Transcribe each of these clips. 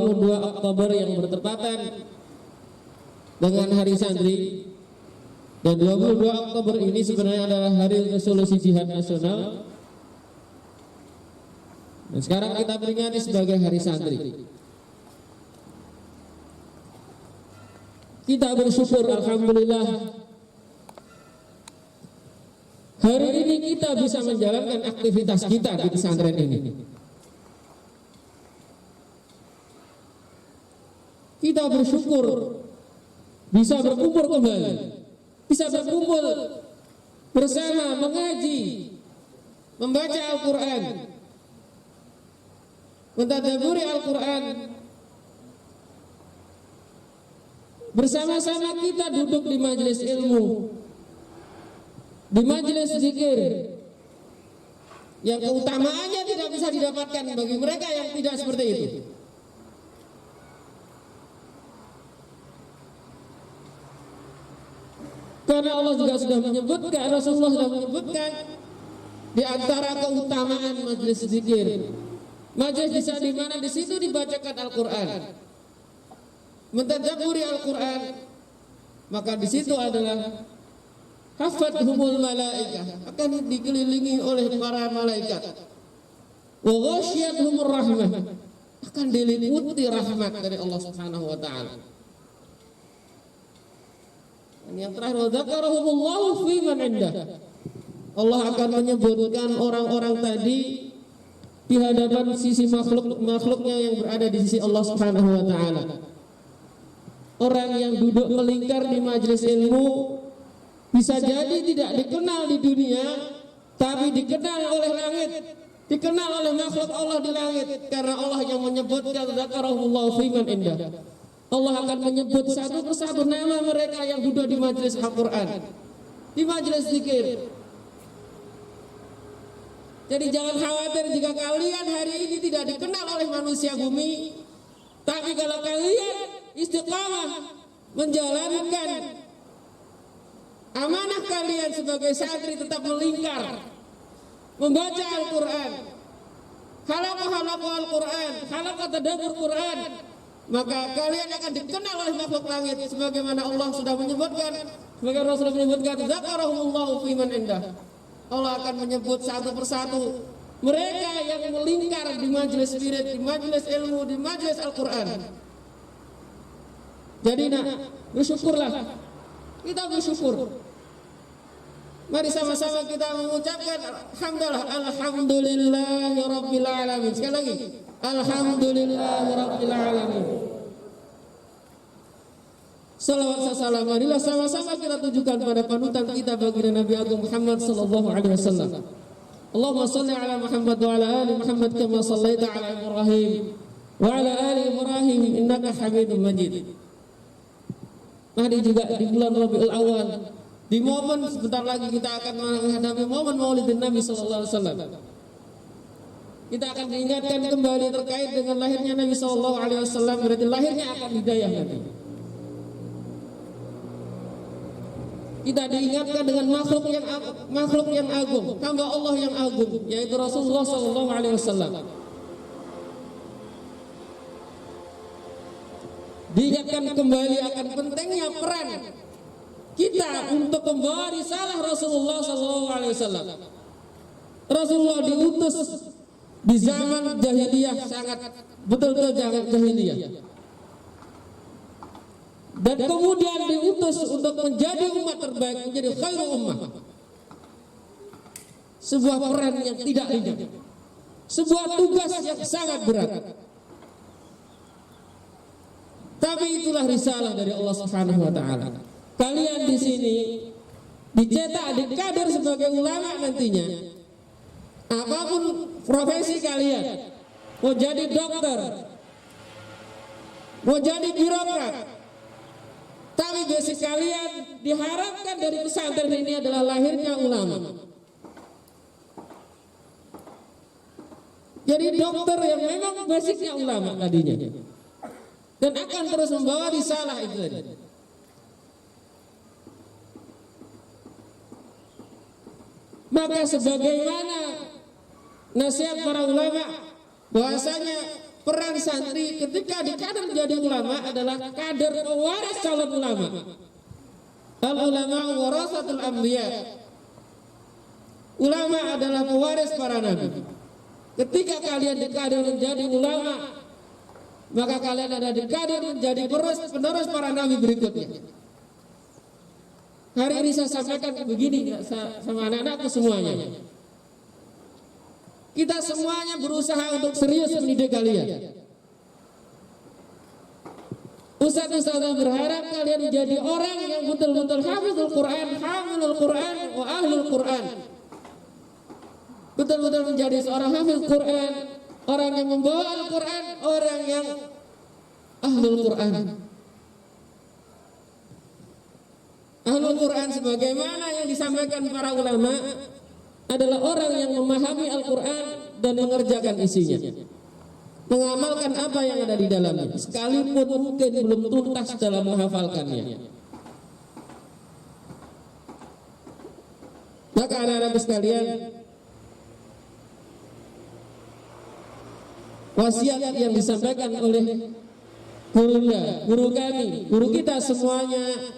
22 Oktober yang bertepatan dengan Hari Santri. Dan 22 Oktober ini sebenarnya adalah Hari Resolusi Jihad Nasional. Dan sekarang kita peringati sebagai Hari Santri. Kita bersyukur alhamdulillah hari ini kita bisa menjalankan aktivitas kita di pesantren ini. Kita bersyukur bisa berkumpul kembali, bisa berkumpul bersama mengaji, membaca Al-Quran, mentadabburi Al-Quran. Bersama-sama kita duduk di majelis ilmu, di majelis zikir, yang keutamaannya tidak bisa didapatkan bagi mereka yang tidak seperti itu. Karena Allah juga sudah menyebutkan, Rasulullah sudah menyebutkan di antara keutamaan majelis zikir, majelis di mana di situ dibacakan Al-Quran, mentadabburi Al-Quran, maka di situ adalah hafathumul malaikah, akan dikelilingi oleh para malaikat, wa ghasyiyatuhumur rahmah, akan diliputi rahmat dari Allah Subhanahu wa taala. Dan yang terakhir, wa dzakarahumullahu fi man indah, Allah akan menyebutkan orang-orang tadi di hadapan sisi makhluknya yang berada di sisi Allah Subhanahu wa taala. Orang yang duduk melingkar di majelis ilmu bisa jadi tidak dikenal di dunia, tapi dikenal oleh langit, dikenal oleh makhluk Allah di langit, karena Allah yang menyebutkan dzakarahumullahu fi man indah. Allah akan menyebut satu persatu nama mereka yang duduk di majelis Al-Quran, di majelis zikir. Jadi jangan khawatir jika kalian hari ini tidak dikenal oleh manusia bumi, tapi kalau kalian istiqamah menjalankan amanah kalian sebagai santri, tetap melingkar, membaca Al-Quran, halaqah Al-Quran, halaqah tadabbur Quran, maka kalian akan dikenal oleh makhluk langit, sebagaimana Allah sudah menyebutkan, sebagaimana Rasul menyebutkan, dzakarahumullahu fi man indah. Allah akan menyebut satu persatu mereka yang melingkar di majelis spirit, di majelis ilmu, di majelis Al-Quran. Jadi bersyukurlah, kita bersyukur. Mari sama-sama kita mengucapkan alhamdulillahirabbil alamin. Sekali lagi, alhamdulillahirabbil alamin. Salawat salam marilah sama-sama kita tujukan pada panutan kita baginda Nabi Agung Muhammad sallallahu alaihi wasallam. Allahumma shalli ala Muhammad wa ala ali Muhammad kama shallaita ala Ibrahim wa ala ali Ibrahim innaka Hamidum Majid. Mari juga di bulan Rabiul Awal, di momen sebentar lagi kita akan menghadapi momen Maulidin Nabi sallallahu alaihi wasallam. Kita akan diingatkan kembali terkait dengan lahirnya Nabi sallallahu alaihi wasallam, berarti lahirnya akan hidayah nanti. Kita diingatkan dengan makhluk yang agung, hamba Allah yang agung, yaitu Rasulullah sallallahu alaihi wasallam. Diingatkan kembali akan pentingnya peran kita untuk membawa risalah Rasulullah SAW. Rasulullah diutus di zaman jahiliyah, sangat betul-betul zaman jahiliyah, dan kemudian diutus untuk menjadi umat terbaik, menjadi khairu ummah. Sebuah peran yang tidak ringan, sebuah tugas yang sangat berat. Tapi itulah risalah dari Allah Subhanahu wa taala. Kalian di sini dicetak, dikader sebagai ulama nantinya. Apapun profesi kalian, mau jadi dokter, mau jadi birokrat, tapi basic kalian diharapkan dari pesantren ini adalah lahirnya ulama. Jadi dokter yang memang basicnya ulama tadinya, dan akan terus membawa risalah itu tadi. Maka sebagaimana nasihat para ulama bahwasanya peran santri ketika dikader menjadi ulama adalah kader pewaris calon ulama. Al ulama warasatul anbiya. Ulama adalah pewaris para nabi. Ketika kalian dikader menjadi ulama, maka kalian ada dikader menjadi penerus para nabi berikutnya. Hari ini saya sampaikan begini sama anak-anakku semuanya. Kita semuanya berusaha untuk serius mendidik kalian. Ustaz-ustaz berharap kalian menjadi orang yang betul-betul hafizul Quran, hamilul Quran, wa ahlul Quran. Betul-betul menjadi seorang hafiz Quran, orang yang membawa Al-Quran, orang yang ahlul Quran. Ahlul Quran sebagaimana yang disampaikan para ulama adalah orang yang memahami Al-Quran dan mengerjakan isinya, mengamalkan apa yang ada di dalamnya, sekalipun mungkin belum tuntas dalam menghafalkannya. Maka anak-anak sekalian, wasiat yang disampaikan oleh guru kami, guru kita semuanya,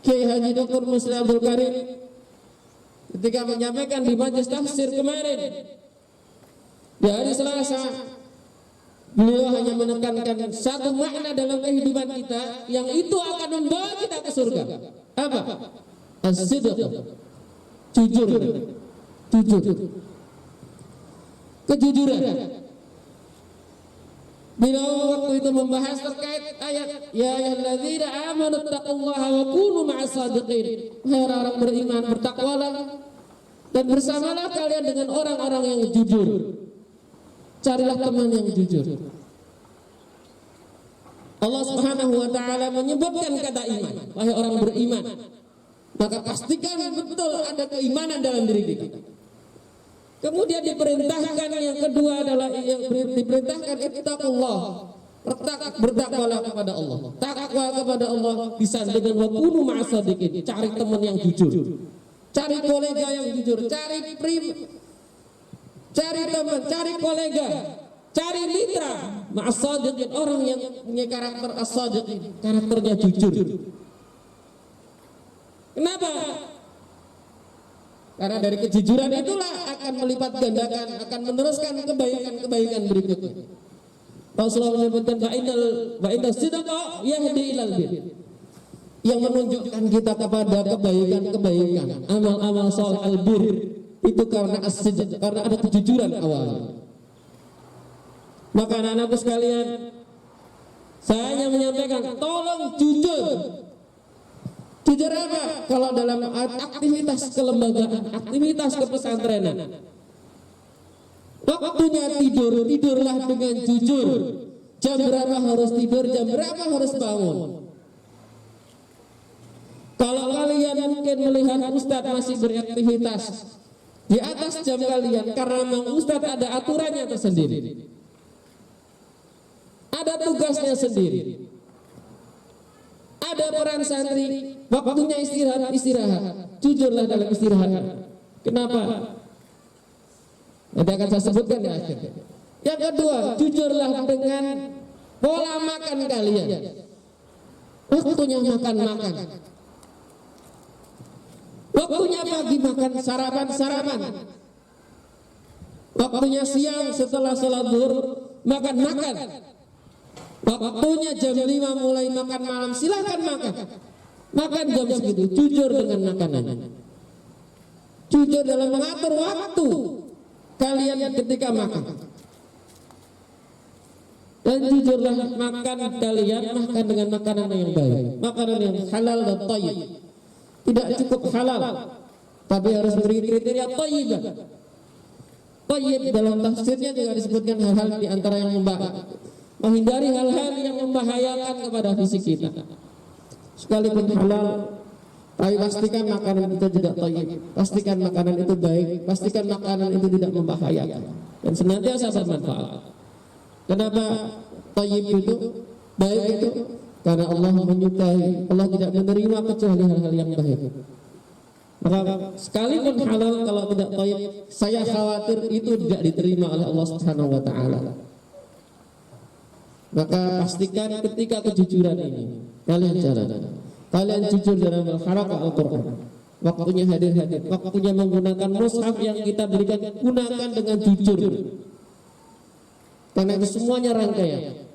Kiai Haji Dr. Musli Abdul Karim, ketika menyampaikan di majelis tafsir kemarin di hari Selasa, beliau hanya menekankan satu makna dalam kehidupan kita yang itu akan membawa kita ke surga. Apa? As-sidq, jujur, kejujuran. Beliau waktu itu membahas terkait ayat ya ayyuhalladzina amanu taqullaha wa kunu ma'as shadiqin. Hai orang beriman, bertakwalah dan bersamalah kalian dengan orang-orang yang jujur. Carilah teman yang jujur. Allah Subhanahu wa taala menyebutkan kata iman. Wahai orang beriman, maka pastikan betul ada keimanan dalam diri kita. Kemudian diperintahkan yang kedua adalah yang diperintahkan ittaqullah, bertakwalah kepada Allah. Takwa kepada Allah disandingkan wa kunu ma'as shadiqin, cari teman yang jujur, cari kolega yang jujur, cari teman, cari kolega, cari mitra ma'as shadiqin, orang yang punya karakter as-shadiqin, karakternya jujur. Kenapa? Karena dari kejujuran itulah akan melipat gandakan, akan meneruskan kebaikan-kebaikan berikutnya. Rasulullah menyebutkan fa'inna sidqa yahdi ilal bir, yang menunjukkan kita kepada kebaikan-kebaikan, amal-amal saleh albir itu karena as-sidq, karena ada kejujuran awalnya. Maka anak-anakku sekalian, saya hanya menyampaikan tolong jujur. Jujur apa? Kalau dalam aktivitas kelembagaan, aktivitas kepesantrenan, waktunya tidur, tidurlah dengan jujur. Jam berapa harus tidur, jam berapa harus bangun. Kalau kalian mungkin melihat Ustadz masih beraktivitas di atas jam kalian, karena memang Ustadz ada aturannya tersendiri, ada tugasnya sendiri. Ada peran santri, waktunya istirahat. Jujurlah dalam istirahat. Kenapa? Nanti akan saya sebutkan di akhir. Yang kedua, jujurlah dengan pola makan kalian. Waktunya makan. Waktunya pagi makan sarapan. Waktunya siang setelah sholat zuhur makan. Waktunya jam 5 mulai makan malam, silahkan makan jam segitu. Jujur dengan makanan, jujur dalam mengatur waktu kalian ketika makan, dan jujurlah makan kalian, makan dengan makanan yang baik, makanan yang halal dan thayyib. Tidak cukup halal, tapi harus beri kriteria thayyibah. Thayyib dalam tafsirnya juga disebutkan hal-hal di antara yang menghindari hal-hal yang membahayakan kepada fisik kita. Sekalipun halal, tapi pastikan makanan itu tidak thayyib, pastikan makanan itu baik, pastikan makanan itu tidak membahayakan dan senantiasa bermanfaat. Kenapa thayyib itu, baik itu? Karena Allah menyukai, Allah tidak menerima kecuali hal-hal yang baik. Maka sekalipun halal kalau tidak thayyib, saya khawatir itu tidak diterima oleh Allah Subhanahu wa taala. Maka pastikan ketika kejujuran ini kalian jalan. Kalian jujur dalam al-harakah Al-Qur'an. Waktunya hadir, waktunya menggunakan mushaf yang kita berikan, gunakan dengan jujur. Karena itu semuanya rangkaian.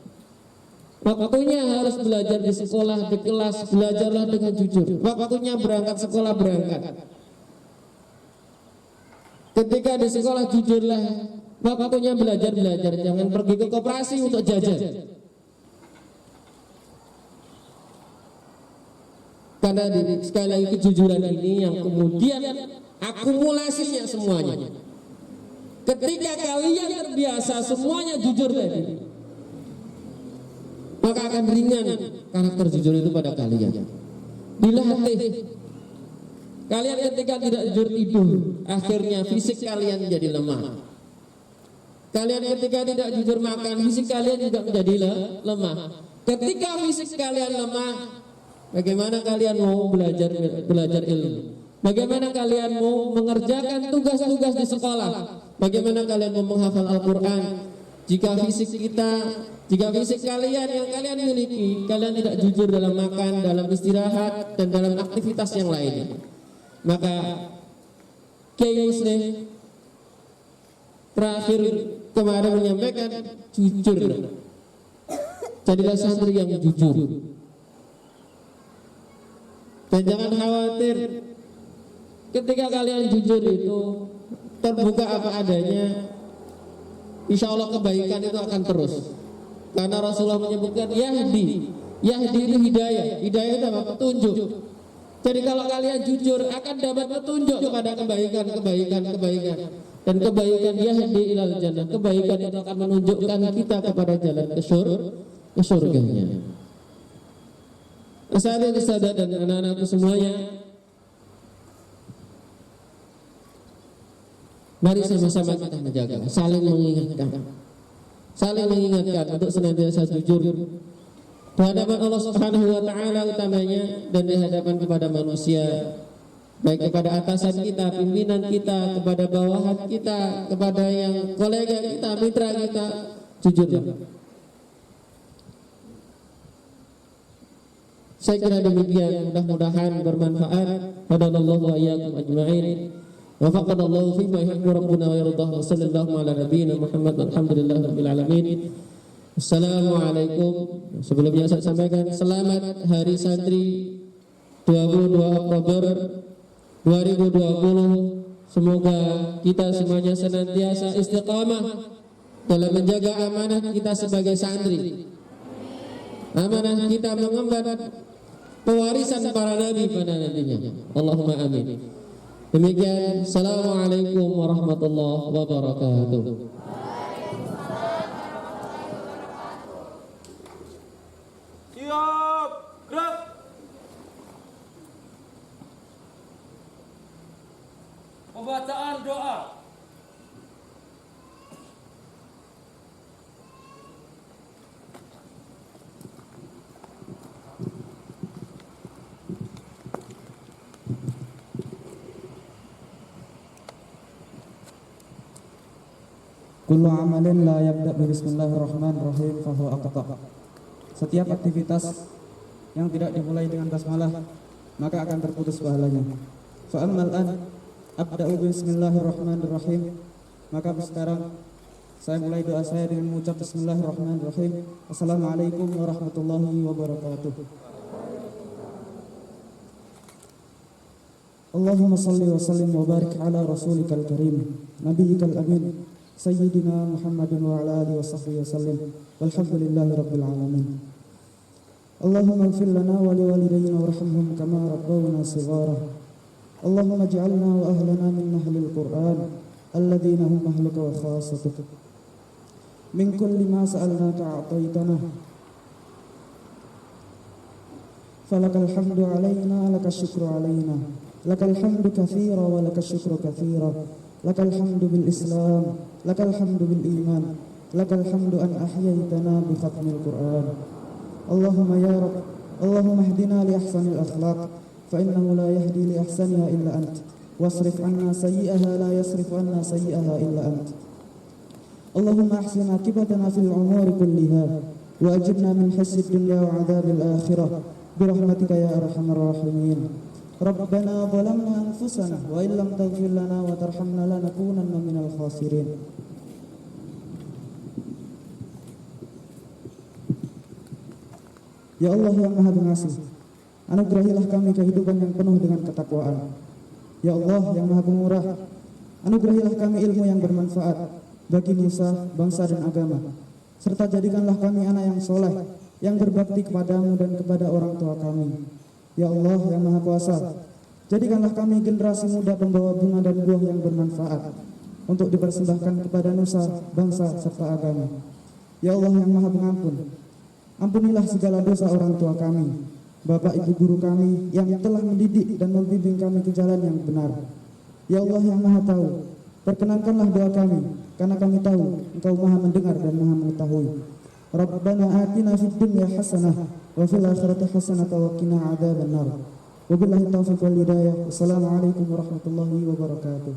Waktunya harus belajar di sekolah, di kelas, belajarlah dengan jujur. Waktunya berangkat sekolah, berangkat. Ketika di sekolah jujurlah. Waktunya belajar, jangan pergi ke koperasi untuk jajan. Karena sekali lagi kejujuran ini yang kemudian akumulasinya semuanya. Ketika kalian terbiasa semuanya jujur tadi, maka akan ringan karakter jujur itu pada kalian. Dilatih. Kalian ketika tidak jujur tidur, akhirnya fisik kalian menjadi lemah. Kalian ketika tidak jujur makan, fisik kalian juga menjadi lemah. Ketika fisik kalian lemah, bagaimana kalian mau belajar ilmu? Bagaimana kalian mau mengerjakan tugas-tugas di sekolah? Bagaimana kalian mau menghafal Al-Quran? Jika fisik kalian yang kalian miliki, kalian tidak jujur dalam makan, dalam istirahat, dan dalam aktivitas yang lainnya, maka Kiai Muslim terakhir kemarin menyampaikan jujur. Jadilah santri yang jujur. Dan jangan khawatir, ketika kalian jujur itu terbuka apa adanya, insya Allah kebaikan itu akan terus. Karena Rasulullah menyebutkan Yahdi itu hidayah itu apa? Petunjuk. Jadi kalau kalian jujur akan dapat petunjuk kepada kebaikan. Dan kebaikan Yahdi ilal jannah, kebaikan itu akan menunjukkan kita kepada jalan ke surganya. Sahabat dan anak-anakku semuanya, mari sama-sama kita menjaga, saling mengingatkan untuk senantiasa jujur di hadapan Allah Subhanahu wa taala utamanya, dan di hadapan kepada manusia, baik kepada atasan kita, pimpinan kita, kepada bawahan kita, kepada yang kolega kita, mitra kita, jujurlah. Saya kira demikian, mudah-mudahan bermanfaat. Hadallahu wa iyyakum ajma'in. Wafaqanallahu fi ma yuhibbu rabbuna wa yardah. Wa sallallahu ala nabiyyina Muhammad walhamdulillahi rabbil alamin. Assalamualaikum. Sebelumnya saya sampaikan selamat Hari Santri 22 Oktober 2020. Semoga kita semuanya senantiasa istiqamah dalam menjaga amanah kita sebagai santri. Amanah kita mengemban pewarisan para nabi pada nantinya. Allahumma amin. Demikian, assalamualaikum warahmatullahi wabarakatuh. Siap, gerak. Pembacaan doa. Kullu amalin la yabda' bismillahirrahmanirrahim fahuwa aqta'. Setiap aktivitas yang tidak dimulai dengan basmalah maka akan terputus pahalanya. Fa ammal an abda'u bismillahirrahmanirrahim. Maka sekarang saya mulai doa saya dengan mengucap bismillahirrahmanirrahim. Assalamualaikum warahmatullahi wabarakatuh. Allahumma salli wa sallim wa barik ala rasulikal karim nabiyyikal amin Sayyidina Muhammadin wa ala alihi wa sahbihi wa sallim. Walhamdulillahi rabbil alamin. Allahumma ighfir lana wa liwalidayna warhamhum kama rabbawna shighara. Allahumma ij'alna wa ahlana min ahlil Qur'an alladhina hum ahluka wa khassatuk. Min kulli ma sa'alnaka a'taytana. Falakal hamdu alayna lakal syukru alayna. Lakal hamdu katsira wa lakal syukru katsira. Lakal hamdu bil Islam, lakal hamdu bil iman, lakal hamdu an ahyaitana bi khatmil Qur'an. Allahumma ya Rabb, Allahumma hdina li ahsanil akhlaq, فإنه لا يهدي لأحسنها إلا أنت واصرف عنا سيئها لا يصرف عنا سيئها إلا أنت اللهم أحسن عاقبتنا في الأمور كلها وأجرنا من خزي الدنيا وعذاب الآخرة برحمتك يا أرحم الراحمين ربنا ظلمنا أنفسنا وإن لم تغفر لنا وترحمنا لنكونن من الخاسرين. Ya Allah yang Maha Pengasih, anugerahilah kami kehidupan yang penuh dengan ketakwaan. Ya Allah yang Maha Pemurah, anugerahilah kami ilmu yang bermanfaat bagi nusa, bangsa dan agama, serta jadikanlah kami anak yang soleh, yang berbakti kepadamu dan kepada orang tua kami. Ya Allah yang Maha Kuasa, jadikanlah kami generasi muda pembawa bunga dan buah yang bermanfaat untuk dipersembahkan kepada nusa, bangsa serta agama. Ya Allah yang Maha Pengampun, ampunilah segala dosa orang tua kami, bapak ibu guru kami yang telah mendidik dan membimbing kami ke jalan yang benar. Ya Allah yang Maha Tahu, perkenankanlah doa kami, karena kami tahu Engkau Maha mendengar dan Maha mengetahui. Rabbana atina fid dunya hasanah wa fil akhirati hasanah wa qina adzabannar. Wabillahi taufiq wal hidayah. Wassalamualaikum warahmatullahi wabarakatuh.